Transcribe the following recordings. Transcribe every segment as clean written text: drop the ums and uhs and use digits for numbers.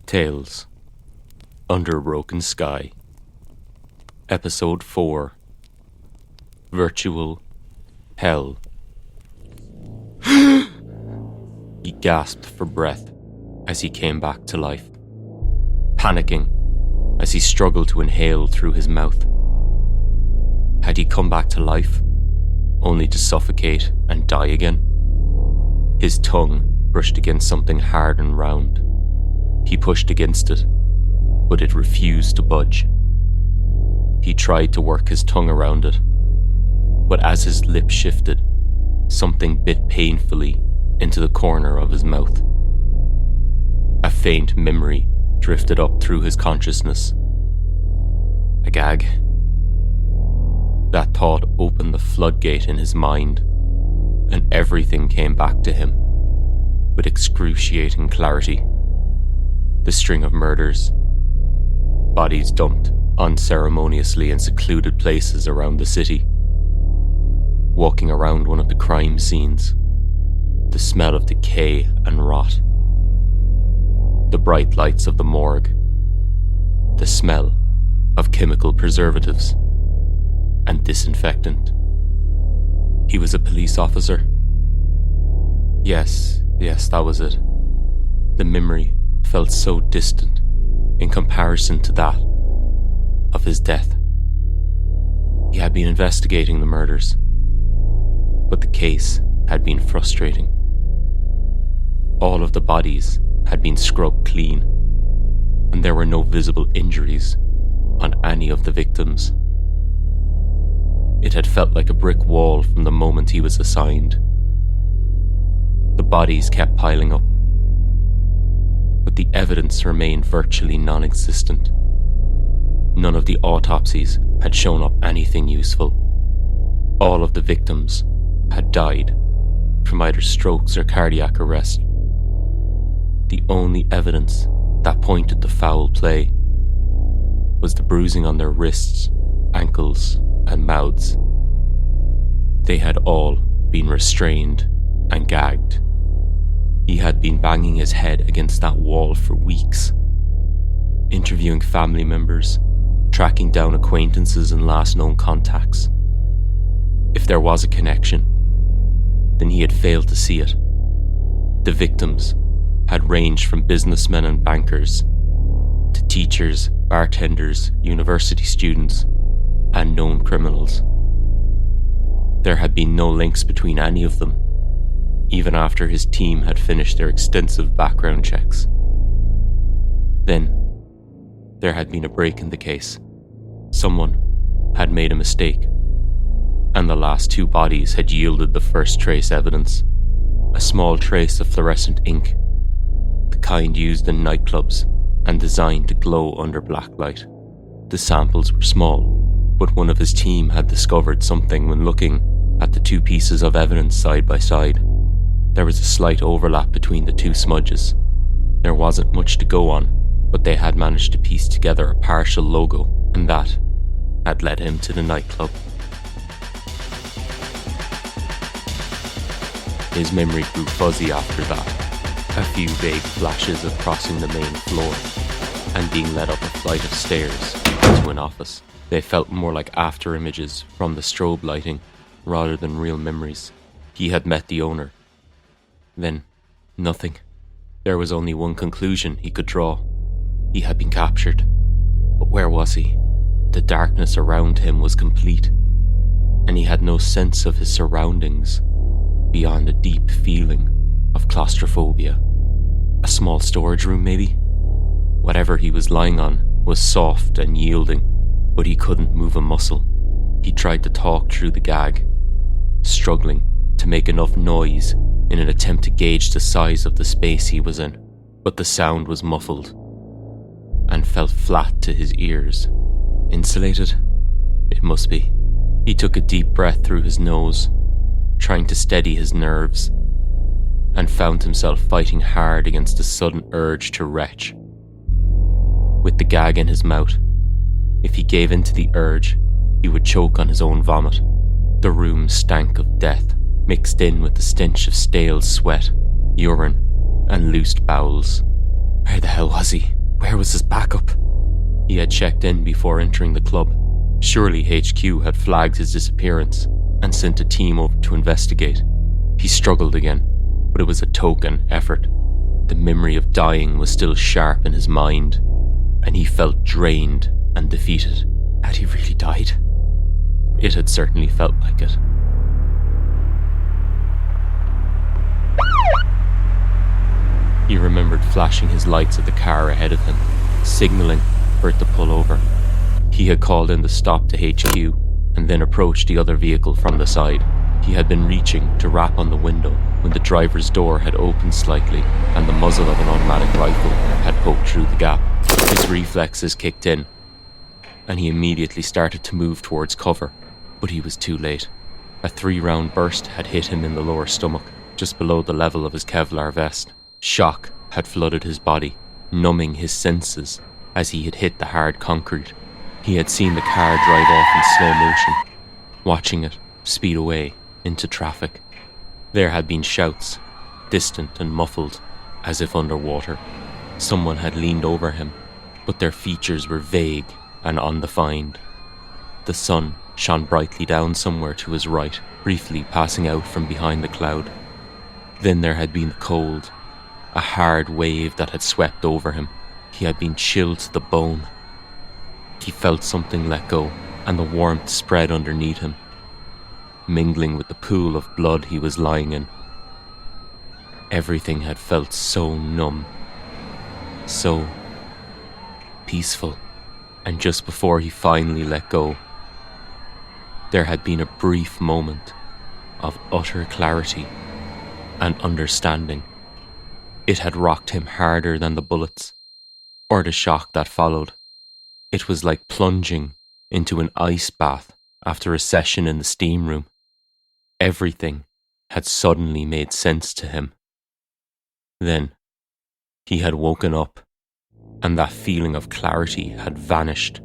Tales Under a Broken Sky. Episode 4. Virtual Hell. He gasped for breath as he came back to life, panicking as he struggled to inhale through his mouth. Had he come back to life, only to suffocate and die again? His tongue brushed against something hard and round. He pushed against it, but it refused to budge. He tried to work his tongue around it, but as his lip shifted, something bit painfully into the corner of his mouth. A faint memory drifted up through his consciousness. A gag. That thought opened the floodgate in his mind, and everything came back to him with excruciating clarity. The string of murders, bodies dumped unceremoniously in secluded places around the city. Walking around one of the crime scenes, the smell of decay and rot. The bright lights of the morgue, the smell of chemical preservatives and disinfectant. He was a police officer. Yes, that was it. The memory felt so distant in comparison to that of his death. He had been investigating the murders, but the case had been frustrating. All of the bodies had been scrubbed clean, and there were no visible injuries on any of the victims. It had felt like a brick wall from the moment he was assigned. The bodies kept piling up, but the evidence remained virtually non-existent. None of the autopsies had shown up anything useful. All of the victims had died from either strokes or cardiac arrest. The only evidence that pointed to foul play was the bruising on their wrists, ankles, and mouths. They had all been restrained and gagged. He had been banging his head against that wall for weeks, interviewing family members, tracking down acquaintances and last known contacts. If there was a connection, then he had failed to see it. The victims had ranged from businessmen and bankers to teachers, bartenders, university students, and known criminals. There had been no links between any of them, even after his team had finished their extensive background checks. Then, there had been a break in the case. Someone had made a mistake, and the last two bodies had yielded the first trace evidence, a small trace of fluorescent ink, the kind used in nightclubs and designed to glow under black light. The samples were small, but one of his team had discovered something when looking at the two pieces of evidence side by side. There was a slight overlap between the two smudges. There wasn't much to go on, but they had managed to piece together a partial logo, and that had led him to the nightclub. His memory grew fuzzy after that, a few vague flashes of crossing the main floor and being led up a flight of stairs into an office. They felt more like after images from the strobe lighting rather than real memories. He had met the owner. Then, nothing. There was only one conclusion he could draw. He had been captured. But where was he? The darkness around him was complete, and he had no sense of his surroundings beyond a deep feeling of claustrophobia. A small storage room, maybe? Whatever he was lying on was soft and yielding, but he couldn't move a muscle. He tried to talk through the gag, struggling to make enough noise in an attempt to gauge the size of the space he was in, but the sound was muffled and felt flat to his ears. Insulated? It must be. He took a deep breath through his nose, trying to steady his nerves, and found himself fighting hard against a sudden urge to retch. With the gag in his mouth, if he gave in to the urge, he would choke on his own vomit. The room stank of death, mixed in with the stench of stale sweat, urine, and loosed bowels. Where the hell was he? Where was his backup? He had checked in before entering the club. Surely HQ had flagged his disappearance and sent a team over to investigate. He struggled again, but it was a token effort. The memory of dying was still sharp in his mind, and he felt drained and defeated. Had he really died? It had certainly felt like it. He remembered flashing his lights at the car ahead of him, signalling for it to pull over. He had called in the stop to HQ and then approached the other vehicle from the side. He had been reaching to rap on the window when the driver's door had opened slightly and the muzzle of an automatic rifle had poked through the gap. His reflexes kicked in, and he immediately started to move towards cover, but he was too late. A 3-round burst had hit him in the lower stomach, just below the level of his Kevlar vest. Shock had flooded his body, numbing his senses as he had hit the hard concrete. He had seen the car drive off in slow motion, watching it speed away into traffic. There had been shouts, distant and muffled, as if underwater. Someone had leaned over him, but their features were vague and undefined. The sun shone brightly down somewhere to his right, briefly passing out from behind the cloud. Then there had been the cold, a hard wave that had swept over him. He had been chilled to the bone. He felt something let go, and the warmth spread underneath him, mingling with the pool of blood he was lying in. Everything had felt so numb, so peaceful, and just before he finally let go, there had been a brief moment of utter clarity and understanding. It had rocked him harder than the bullets, or the shock that followed. It was like plunging into an ice bath after a session in the steam room. Everything had suddenly made sense to him. Then, he had woken up, and that feeling of clarity had vanished,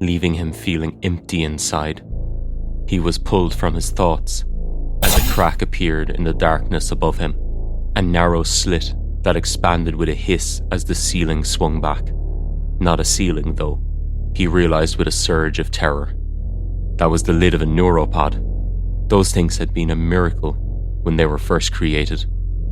leaving him feeling empty inside. He was pulled from his thoughts as a crack appeared in the darkness above him, a narrow slit that expanded with a hiss as the ceiling swung back. Not a ceiling, though, he realized with a surge of terror. That was the lid of a neuropod. Those things had been a miracle when they were first created.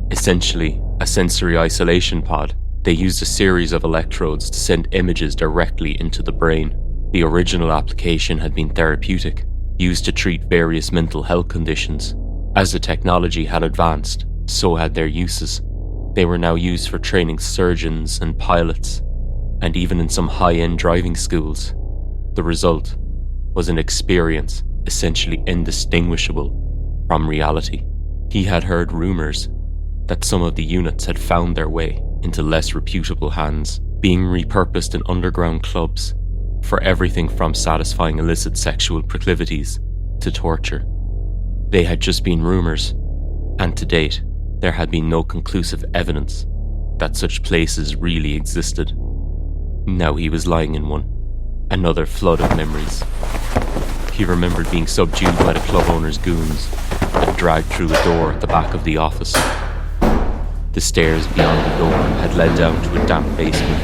Essentially, a sensory isolation pod. They used a series of electrodes to send images directly into the brain. The original application had been therapeutic, used to treat various mental health conditions. As the technology had advanced, so had their uses. They were now used for training surgeons and pilots, and even in some high-end driving schools. The result was an experience essentially indistinguishable from reality. He had heard rumours that some of the units had found their way into less reputable hands, being repurposed in underground clubs for everything from satisfying illicit sexual proclivities to torture. They had just been rumours, and to date, there had been no conclusive evidence that such places really existed. Now he was lying in one, another flood of memories. He remembered being subdued by the club owner's goons and dragged through a door at the back of the office. The stairs beyond the door had led down to a damp basement,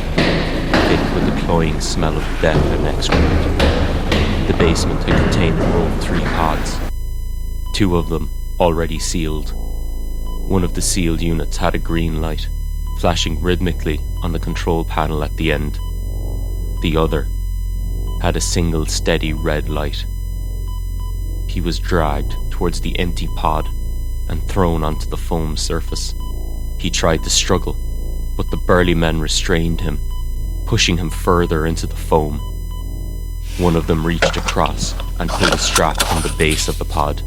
thick with the cloying smell of death and excrement. The basement had contained a row of 3 pods, 2 of them already sealed. One of the sealed units had a green light, flashing rhythmically on the control panel at the end. The other had a single steady red light. He was dragged towards the empty pod and thrown onto the foam surface. He tried to struggle, but the burly men restrained him, pushing him further into the foam. One of them reached across and pulled a strap from the base of the pod.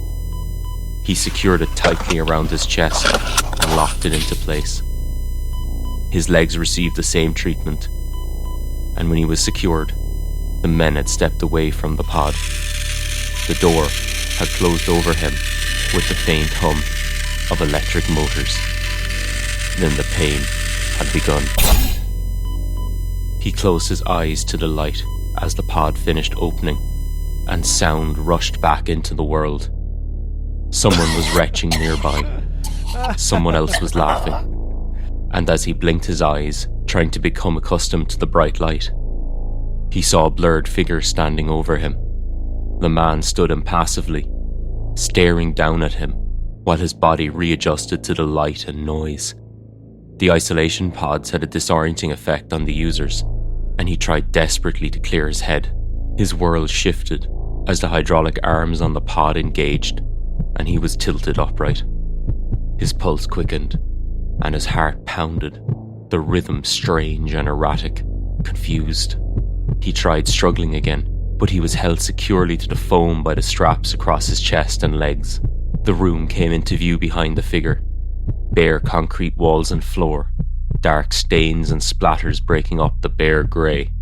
He secured it tightly around his chest and locked it into place. His legs received the same treatment, and when he was secured, the men had stepped away from the pod. The door had closed over him with the faint hum of electric motors. Then the pain had begun. He closed his eyes to the light as the pod finished opening, and sound rushed back into the world. Someone was retching nearby. Someone else was laughing. And as he blinked his eyes, trying to become accustomed to the bright light. He saw a blurred figure standing over him. The man stood impassively, staring down at him while his body readjusted to the light and noise. The isolation pods had a disorienting effect on the users, and he tried desperately to clear his head. His world shifted as the hydraulic arms on the pod engaged, and he was tilted upright. His pulse quickened, and his heart pounded, the rhythm strange and erratic, confused. He tried struggling again, but he was held securely to the foam by the straps across his chest and legs. The room came into view behind the figure. Bare concrete walls and floor, dark stains and splatters breaking up the bare grey.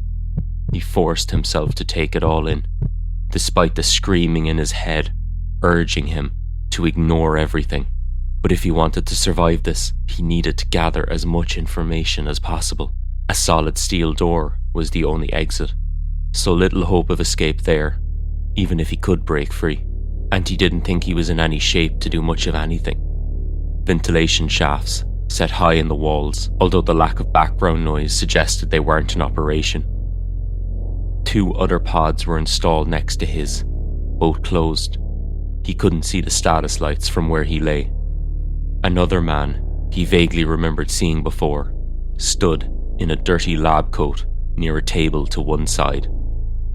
He forced himself to take it all in, despite the screaming in his head, urging him to ignore everything. But if he wanted to survive this, he needed to gather as much information as possible. A solid steel door was the only exit, so little hope of escape there, even if he could break free. And he didn't think he was in any shape to do much of anything. Ventilation shafts set high in the walls, although the lack of background noise suggested they weren't in operation. 2 other pods were installed next to his, both closed. He couldn't see the status lights from where he lay. Another man he vaguely remembered seeing before stood in a dirty lab coat near a table to one side.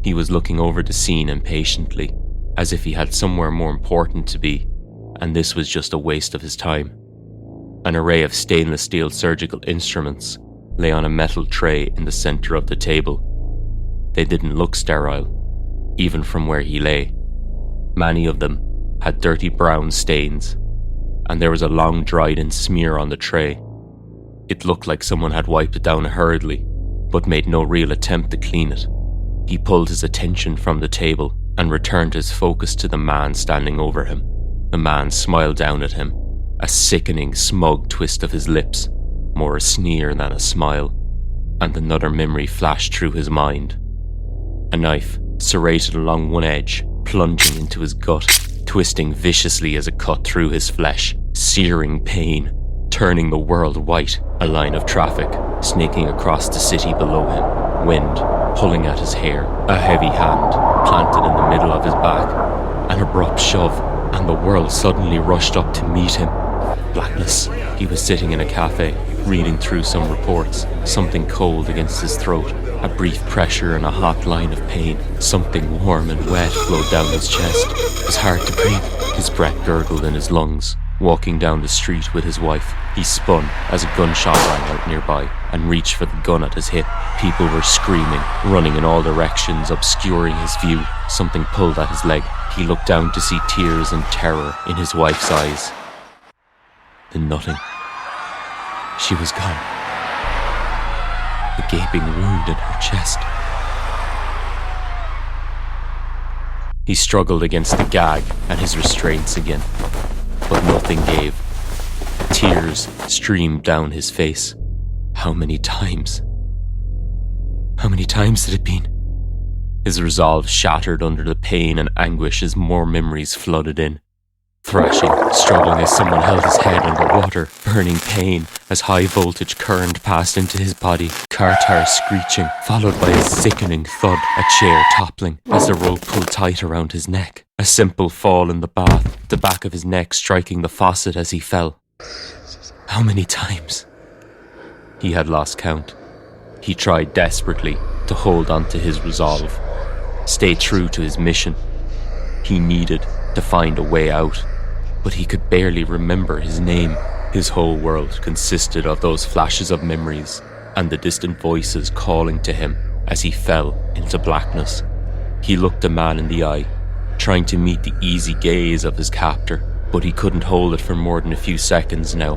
He was looking over the scene impatiently, as if he had somewhere more important to be, and this was just a waste of his time. An array of stainless steel surgical instruments lay on a metal tray in the center of the table. They didn't look sterile, even from where he lay. Many of them had dirty brown stains, and there was a long dried-in smear on the tray. It looked like someone had wiped it down hurriedly, but made no real attempt to clean it. He pulled his attention from the table and returned his focus to the man standing over him. The man smiled down at him, a sickening, smug twist of his lips, more a sneer than a smile, and another memory flashed through his mind. A knife, serrated along one edge, plunging into his gut, twisting viciously as it cut through his flesh, searing pain, turning the world white. A line of traffic, snaking across the city below him, wind pulling at his hair, a heavy hand planted in the middle of his back, an abrupt shove, and the world suddenly rushed up to meet him. Blackness. He was sitting in a cafe, reading through some reports, something cold against his throat, a brief pressure and a hot line of pain. Something warm and wet flowed down his chest. It was hard to breathe. His breath gurgled in his lungs. Walking down the street with his wife, he spun as a gunshot rang out nearby and reached for the gun at his hip. People were screaming, running in all directions, obscuring his view. Something pulled at his leg. He looked down to see tears and terror in his wife's eyes. Then nothing. She was gone. The gaping wound in her chest. He struggled against the gag and his restraints again, but nothing gave. Tears streamed down his face. How many times? How many times had it been? His resolve shattered under the pain and anguish as more memories flooded in. Thrashing, struggling as someone held his head underwater, burning pain as high voltage current passed into his body, car tires screeching, followed by a sickening thud, a chair toppling as the rope pulled tight around his neck. A simple fall in the bath, the back of his neck striking the faucet as he fell. How many times? He had lost count. He tried desperately to hold on to his resolve, stay true to his mission. He needed to find a way out, but he could barely remember his name. His whole world consisted of those flashes of memories and the distant voices calling to him as he fell into blackness. He looked the man in the eye, trying to meet the easy gaze of his captor, but he couldn't hold it for more than a few seconds now.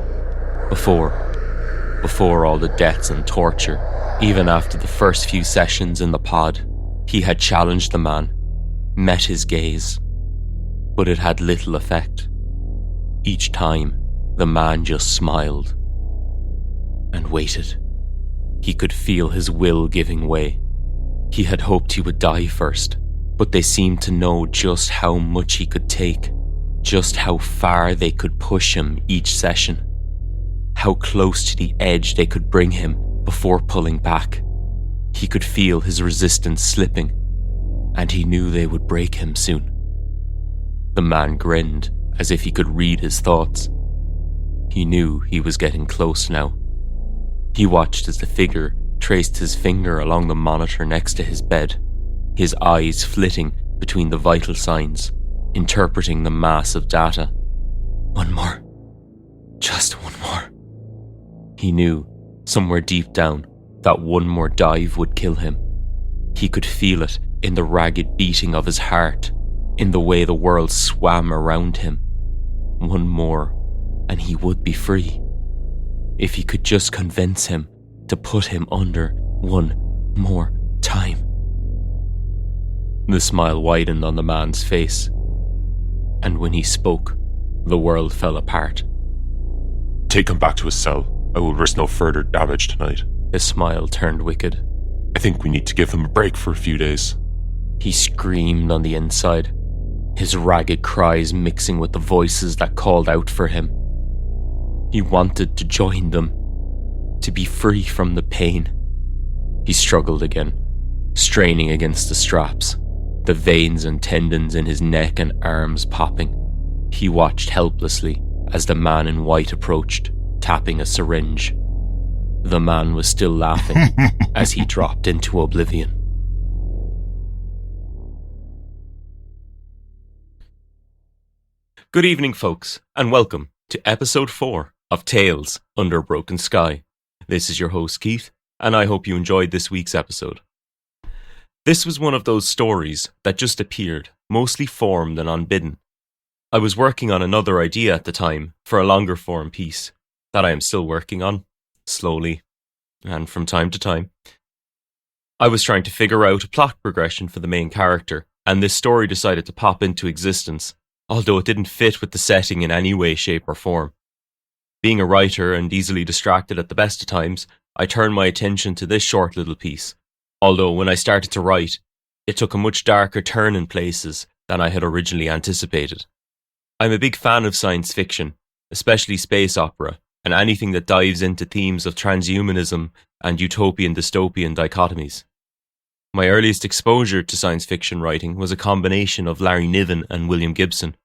Before all the deaths and torture, even after the first few sessions in the pod, he had challenged the man, met his gaze, but it had little effect. Each time, the man just smiled and waited. He could feel his will giving way. He had hoped he would die first, but they seemed to know just how much he could take, just how far they could push him each session, how close to the edge they could bring him before pulling back. He could feel his resistance slipping, and he knew they would break him soon. The man grinned as if he could read his thoughts. He knew he was getting close now. He watched as the figure traced his finger along the monitor next to his bed, his eyes flitting between the vital signs, interpreting the mass of data. One more. Just one more. He knew, somewhere deep down, that one more dive would kill him. He could feel it in the ragged beating of his heart, in the way the world swam around him. One more, and he would be free. If he could just convince him to put him under one more time. The smile widened on the man's face, and when he spoke, the world fell apart. Take him back to his cell. I will risk no further damage tonight. His smile turned wicked. I think we need to give him a break for a few days. He screamed on the inside, his ragged cries mixing with the voices that called out for him. He wanted to join them, to be free from the pain. He struggled again, straining against the straps, the veins and tendons in his neck and arms popping. He watched helplessly as the man in white approached, tapping a syringe. The man was still laughing as he dropped into oblivion. Good evening, folks, and welcome to episode 4 of Tales Under a Broken Sky. This is your host, Keith, and I hope you enjoyed this week's episode. This was one of those stories that just appeared, mostly formed and unbidden. I was working on another idea at the time for a longer form piece that I am still working on, slowly, and from time to time. I was trying to figure out a plot progression for the main character, and this story decided to pop into existence, although it didn't fit with the setting in any way, shape or form. Being a writer and easily distracted at the best of times, I turned my attention to this short little piece, although when I started to write, it took a much darker turn in places than I had originally anticipated. I'm a big fan of science fiction, especially space opera, and anything that dives into themes of transhumanism and utopian-dystopian dichotomies. My earliest exposure to science fiction writing was a combination of Larry Niven and William Gibson.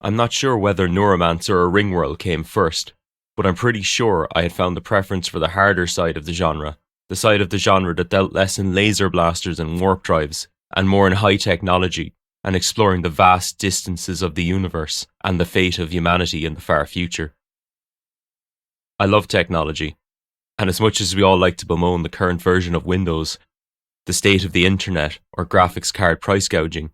I'm not sure whether Neuromancer or Ringworld came first, but I'm pretty sure I had found the preference for the harder side of the genre, the side of the genre that dealt less in laser blasters and warp drives, and more in high technology, and exploring the vast distances of the universe and the fate of humanity in the far future. I love technology, and as much as we all like to bemoan the current version of Windows, the state of the internet, or graphics card price gouging,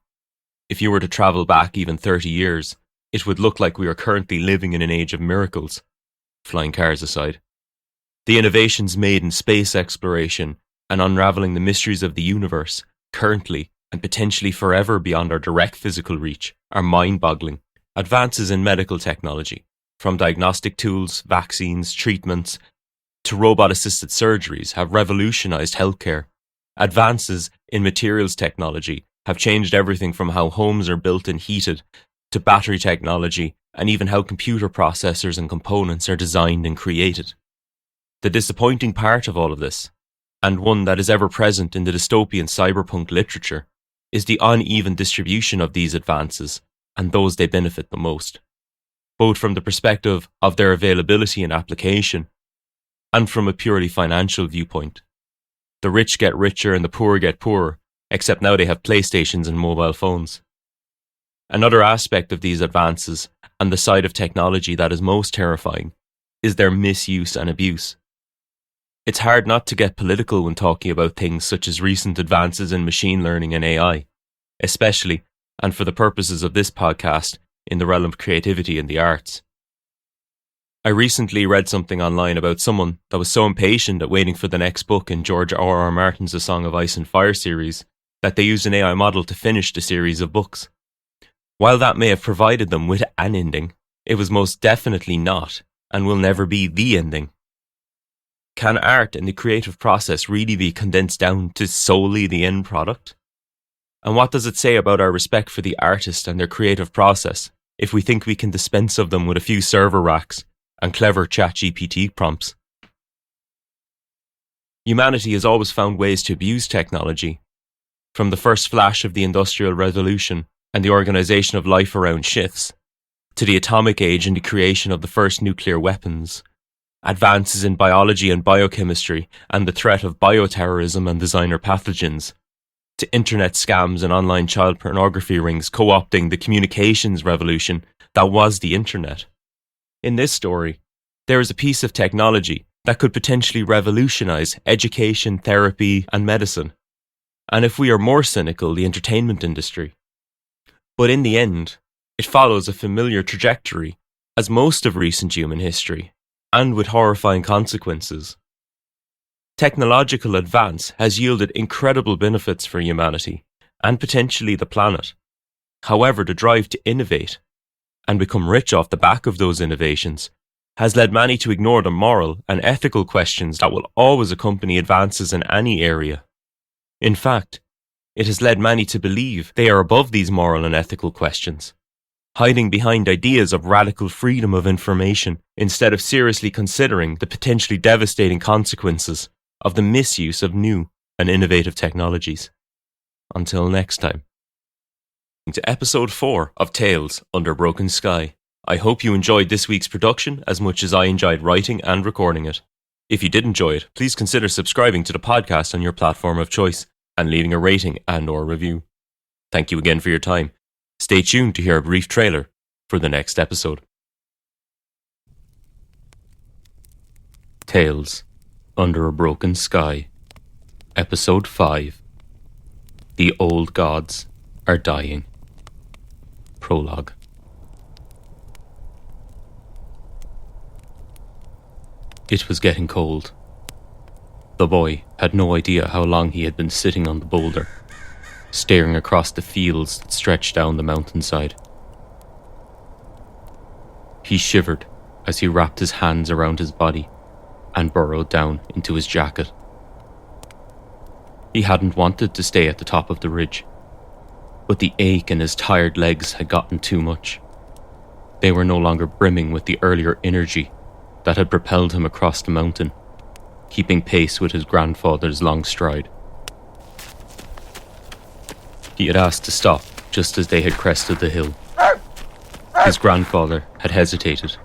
if you were to travel back even 30 years, it would look like we are currently living in an age of miracles, flying cars aside. The innovations made in space exploration and unravelling the mysteries of the universe, currently and potentially forever beyond our direct physical reach, are mind-boggling. Advances in medical technology, from diagnostic tools, vaccines, treatments, to robot-assisted surgeries, have revolutionised healthcare. Advances in materials technology have changed everything from how homes are built and heated, to battery technology, and even how computer processors and components are designed and created. The disappointing part of all of this, and one that is ever present in the dystopian cyberpunk literature, is the uneven distribution of these advances and those they benefit the most, both from the perspective of their availability and application, and from a purely financial viewpoint. The rich get richer and the poor get poorer, except now they have PlayStations and mobile phones. Another aspect of these advances, and the side of technology that is most terrifying, is their misuse and abuse. It's hard not to get political when talking about things such as recent advances in machine learning and AI, especially, and for the purposes of this podcast, in the realm of creativity and the arts. I recently read something online about someone that was so impatient at waiting for the next book in George R.R. Martin's A Song of Ice and Fire series that they used an AI model to finish the series of books. While that may have provided them with an ending, it was most definitely not, and will never be the ending. Can art and the creative process really be condensed down to solely the end product? And what does it say about our respect for the artist and their creative process if we think we can dispense of them with a few server racks and clever ChatGPT prompts? Humanity has always found ways to abuse technology. From the first flash of the Industrial Revolution and the organization of life around shifts, to the atomic age and the creation of the first nuclear weapons, advances in biology and biochemistry and the threat of bioterrorism and designer pathogens, to internet scams and online child pornography rings co-opting the communications revolution that was the internet. In this story, there is a piece of technology that could potentially revolutionize education, therapy, and medicine. And if we are more cynical, the entertainment industry. But in the end, it follows a familiar trajectory, as most of recent human history, and with horrifying consequences. Technological advance has yielded incredible benefits for humanity, and potentially the planet. However, the drive to innovate, and become rich off the back of those innovations, has led many to ignore the moral and ethical questions that will always accompany advances in any area. In fact, it has led many to believe they are above these moral and ethical questions, hiding behind ideas of radical freedom of information instead of seriously considering the potentially devastating consequences of the misuse of new and innovative technologies. Until next time. To episode 4 of Tales Under a Broken Sky. I hope you enjoyed this week's production as much as I enjoyed writing and recording it. If you did enjoy it, please consider subscribing to the podcast on your platform of choice and leaving a rating and/or review. Thank you again for your time. Stay tuned to hear a brief trailer for the next episode. Tales Under a Broken Sky, Episode 5. The Old Gods Are Dying. Prologue. It was getting cold. The boy had no idea how long he had been sitting on the boulder, staring across the fields that stretched down the mountainside. He shivered as he wrapped his hands around his body and burrowed down into his jacket. He hadn't wanted to stay at the top of the ridge, but the ache in his tired legs had gotten too much. They were no longer brimming with the earlier energy that had propelled him across the mountain, keeping pace with his grandfather's long stride. He had asked to stop just as they had crested the hill. His grandfather had hesitated,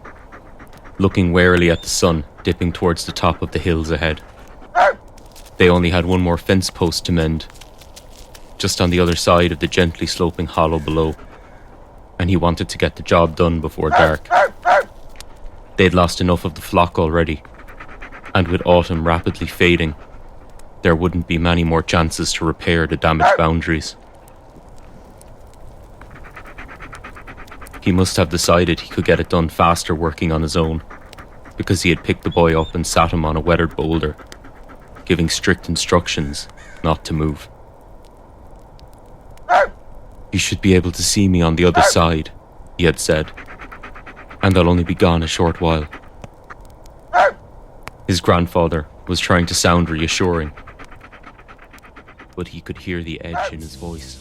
looking warily at the sun dipping towards the top of the hills ahead. They only had one more fence post to mend, just on the other side of the gently sloping hollow below, and he wanted to get the job done before dark. They'd lost enough of the flock already, and with autumn rapidly fading, there wouldn't be many more chances to repair the damaged boundaries. He must have decided he could get it done faster working on his own, because he had picked the boy up and sat him on a weathered boulder, giving strict instructions not to move. "You should be able to see me on the other side," he had said, "and I'll only be gone a short while." His grandfather was trying to sound reassuring, but he could hear the edge in his voice.